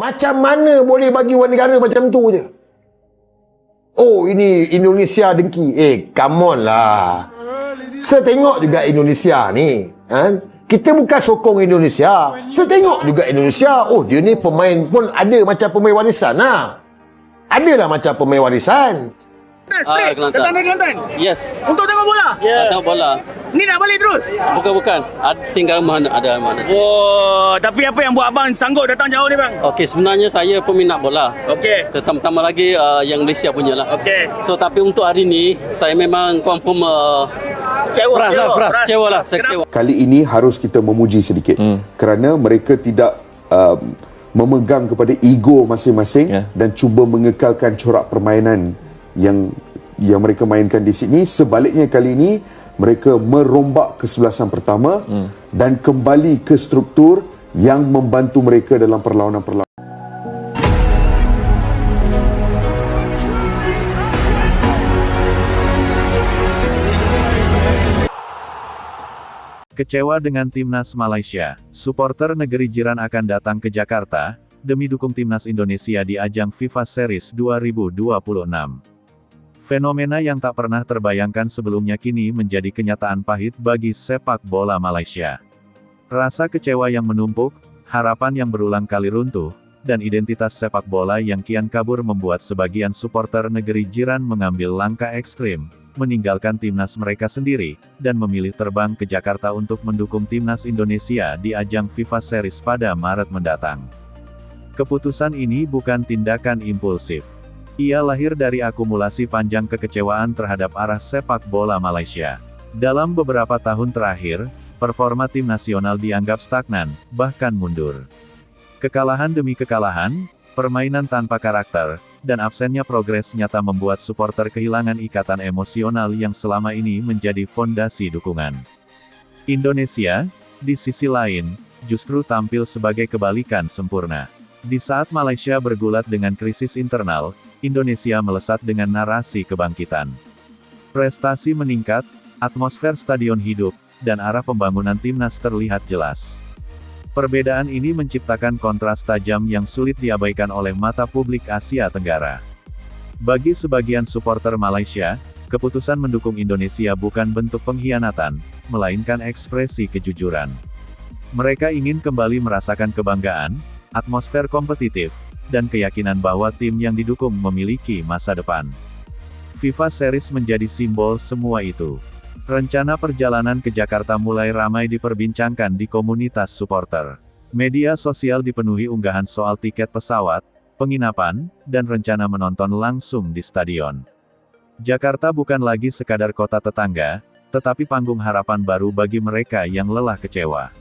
Macam mana boleh bagi warga negara macam tu je? Oh, ini Indonesia dengki. Come on lah. Saya tengok juga Indonesia ni. Kita bukan sokong Indonesia. Saya tengok juga Indonesia. Oh, dia ni pemain pun ada macam pemain warisan lah. Adalah macam pemain warisan. Kelantan. Datang dari Kelantan? Yes. Untuk tengok bola? Tengok bola. Ni nak balik terus? Bukan. Tinggal mana ada mana. Oh, tapi apa yang buat abang sanggup datang jauh ni bang? Okey, sebenarnya saya peminat bola. Okey. Pertama lagi yang Malaysia punya lah. Okey. So, tapi untuk hari ni, saya memang confirm kecewa lah. Saya kecewa. Kali ini harus kita memuji sedikit. Kerana mereka tidak memegang kepada ego masing-masing dan cuba mengekalkan corak permainan yang mereka mainkan di sini. Sebaliknya kali ini mereka merombak kesebelasan pertama dan kembali ke struktur yang membantu mereka dalam perlawanan-perlawanan. Kecewa dengan timnas Malaysia, supporter negeri jiran akan datang ke Jakarta demi dukung timnas Indonesia di ajang FIFA Series 2026. Fenomena yang tak pernah terbayangkan sebelumnya kini menjadi kenyataan pahit bagi sepak bola Malaysia. Rasa kecewa yang menumpuk, harapan yang berulang kali runtuh, dan identitas sepak bola yang kian kabur membuat sebagian supporter negeri jiran mengambil langkah ekstrim, meninggalkan timnas mereka sendiri, dan memilih terbang ke Jakarta untuk mendukung timnas Indonesia di ajang FIFA Series pada Maret mendatang. Keputusan ini bukan tindakan impulsif. Ia lahir dari akumulasi panjang kekecewaan terhadap arah sepak bola Malaysia. Dalam beberapa tahun terakhir, performa tim nasional dianggap stagnan, bahkan mundur. Kekalahan demi kekalahan, permainan tanpa karakter, dan absennya progres nyata membuat supporter kehilangan ikatan emosional yang selama ini menjadi fondasi dukungan. Indonesia, di sisi lain, justru tampil sebagai kebalikan sempurna. Di saat Malaysia bergulat dengan krisis internal, Indonesia melesat dengan narasi kebangkitan. Prestasi meningkat, atmosfer stadion hidup, dan arah pembangunan timnas terlihat jelas. Perbedaan ini menciptakan kontras tajam yang sulit diabaikan oleh mata publik Asia Tenggara. Bagi sebagian supporter Malaysia, keputusan mendukung Indonesia bukan bentuk pengkhianatan, melainkan ekspresi kejujuran. Mereka ingin kembali merasakan kebanggaan, atmosfer kompetitif, dan keyakinan bahwa tim yang didukung memiliki masa depan. FIFA Series menjadi simbol semua itu. Rencana perjalanan ke Jakarta mulai ramai diperbincangkan di komunitas supporter. Media sosial dipenuhi unggahan soal tiket pesawat, penginapan, dan rencana menonton langsung di stadion. Jakarta bukan lagi sekadar kota tetangga, tetapi panggung harapan baru bagi mereka yang lelah kecewa.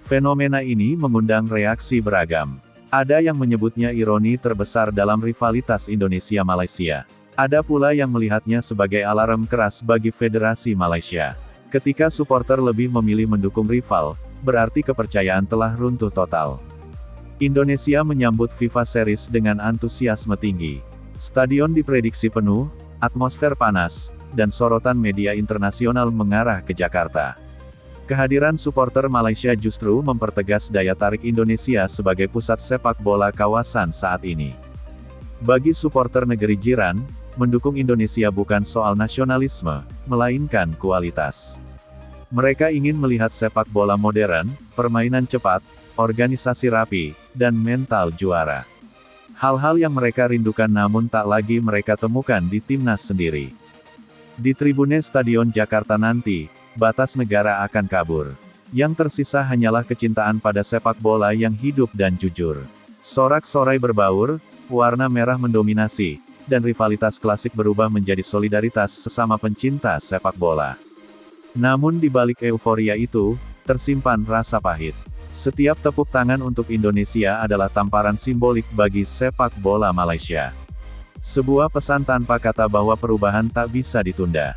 Fenomena ini mengundang reaksi beragam. Ada yang menyebutnya ironi terbesar dalam rivalitas Indonesia-Malaysia. Ada pula yang melihatnya sebagai alarm keras bagi Federasi Malaysia. Ketika supporter lebih memilih mendukung rival, berarti kepercayaan telah runtuh total. Indonesia menyambut FIFA Series dengan antusiasme tinggi. Stadion diprediksi penuh, atmosfer panas, dan sorotan media internasional mengarah ke Jakarta. Kehadiran supporter Malaysia justru mempertegas daya tarik Indonesia sebagai pusat sepak bola kawasan saat ini. Bagi supporter negeri jiran, mendukung Indonesia bukan soal nasionalisme, melainkan kualitas. Mereka ingin melihat sepak bola modern, permainan cepat, organisasi rapi, dan mental juara. Hal-hal yang mereka rindukan namun tak lagi mereka temukan di timnas sendiri. Di tribune Stadion Jakarta nanti, batas negara akan kabur. Yang tersisa hanyalah kecintaan pada sepak bola yang hidup dan jujur. Sorak-sorai berbaur, warna merah mendominasi, dan rivalitas klasik berubah menjadi solidaritas sesama pencinta sepak bola. Namun di balik euforia itu, tersimpan rasa pahit. Setiap tepuk tangan untuk Indonesia adalah tamparan simbolik bagi sepak bola Malaysia. Sebuah pesan tanpa kata bahwa perubahan tak bisa ditunda.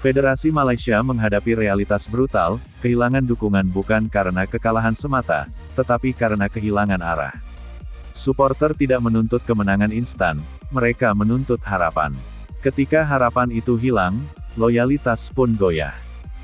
Federasi Malaysia menghadapi realitas brutal, kehilangan dukungan bukan karena kekalahan semata, tetapi karena kehilangan arah. Supporter tidak menuntut kemenangan instan, mereka menuntut harapan. Ketika harapan itu hilang, loyalitas pun goyah.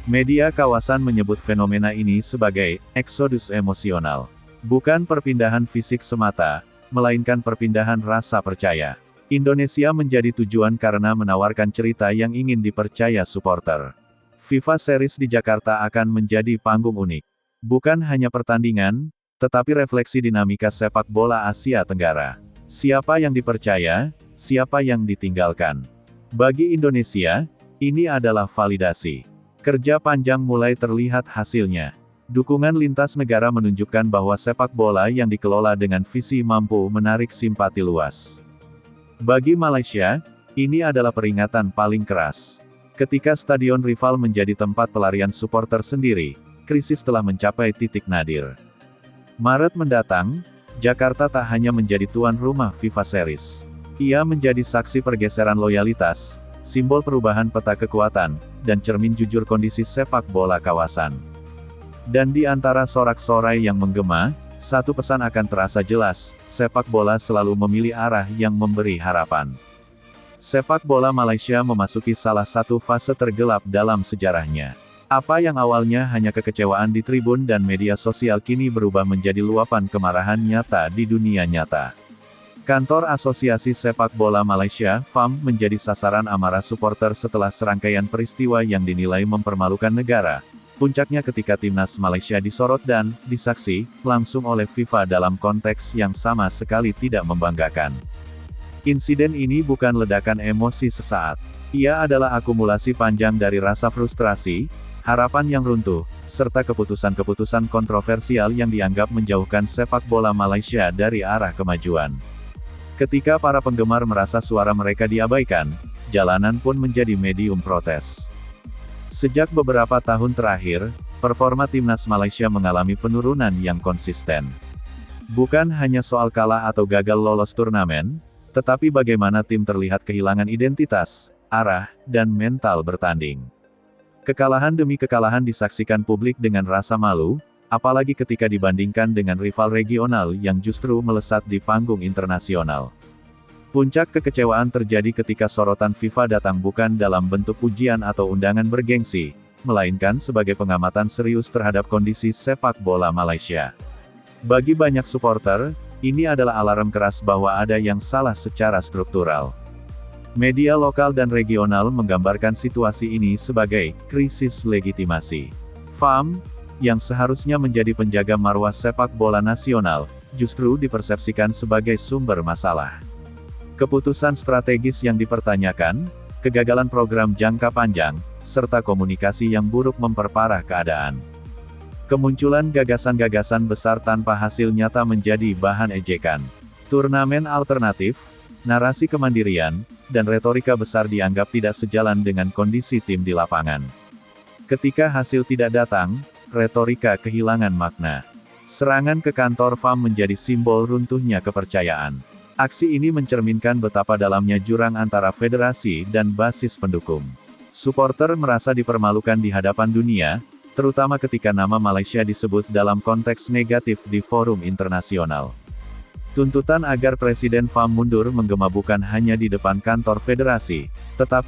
Media kawasan menyebut fenomena ini sebagai eksodus emosional. Bukan perpindahan fisik semata, melainkan perpindahan rasa percaya. Indonesia menjadi tujuan karena menawarkan cerita yang ingin dipercaya supporter. FIFA Series di Jakarta akan menjadi panggung unik. Bukan hanya pertandingan, tetapi refleksi dinamika sepak bola Asia Tenggara. Siapa yang dipercaya, siapa yang ditinggalkan. Bagi Indonesia, ini adalah validasi. Kerja panjang mulai terlihat hasilnya. Dukungan lintas negara menunjukkan bahwa sepak bola yang dikelola dengan visi mampu menarik simpati luas. Bagi Malaysia, ini adalah peringatan paling keras. Ketika stadion rival menjadi tempat pelarian supporter sendiri, krisis telah mencapai titik nadir. Maret mendatang, Jakarta tak hanya menjadi tuan rumah FIFA Series. Ia menjadi saksi pergeseran loyalitas, simbol perubahan peta kekuatan, dan cermin jujur kondisi sepak bola kawasan. Dan di antara sorak-sorai yang menggema, satu pesan akan terasa jelas, sepak bola selalu memilih arah yang memberi harapan. Sepak bola Malaysia memasuki salah satu fase tergelap dalam sejarahnya. Apa yang awalnya hanya kekecewaan di tribun dan media sosial kini berubah menjadi luapan kemarahan nyata di dunia nyata. Kantor Asosiasi Sepak Bola Malaysia, FAM, menjadi sasaran amarah supporter setelah serangkaian peristiwa yang dinilai mempermalukan negara. Puncaknya ketika timnas Malaysia disorot dan disaksi langsung oleh FIFA dalam konteks yang sama sekali tidak membanggakan. Insiden ini bukan ledakan emosi sesaat. Ia adalah akumulasi panjang dari rasa frustrasi, harapan yang runtuh, serta keputusan-keputusan kontroversial yang dianggap menjauhkan sepak bola Malaysia dari arah kemajuan. Ketika para penggemar merasa suara mereka diabaikan, jalanan pun menjadi medium protes. Sejak beberapa tahun terakhir, performa timnas Malaysia mengalami penurunan yang konsisten. Bukan hanya soal kalah atau gagal lolos turnamen, tetapi bagaimana tim terlihat kehilangan identitas, arah, dan mental bertanding. Kekalahan demi kekalahan disaksikan publik dengan rasa malu, apalagi ketika dibandingkan dengan rival regional yang justru melesat di panggung internasional. Puncak kekecewaan terjadi ketika sorotan FIFA datang bukan dalam bentuk pujian atau undangan bergengsi, melainkan sebagai pengamatan serius terhadap kondisi sepak bola Malaysia. Bagi banyak supporter, ini adalah alarm keras bahwa ada yang salah secara struktural. Media lokal dan regional menggambarkan situasi ini sebagai krisis legitimasi. FAM, yang seharusnya menjadi penjaga marwah sepak bola nasional, justru dipersepsikan sebagai sumber masalah. Keputusan strategis yang dipertanyakan, kegagalan program jangka panjang, serta komunikasi yang buruk memperparah keadaan. Kemunculan gagasan-gagasan besar tanpa hasil nyata menjadi bahan ejekan. Turnamen alternatif, narasi kemandirian, dan retorika besar dianggap tidak sejalan dengan kondisi tim di lapangan. Ketika hasil tidak datang, retorika kehilangan makna. Serangan ke kantor FAM menjadi simbol runtuhnya kepercayaan. Aksi ini mencerminkan betapa dalamnya jurang antara federasi dan basis pendukung. Supporter merasa dipermalukan di hadapan dunia, terutama ketika nama Malaysia disebut dalam konteks negatif di forum internasional. Tuntutan agar Presiden FAM mundur menggema bukan hanya di depan kantor federasi, tetapi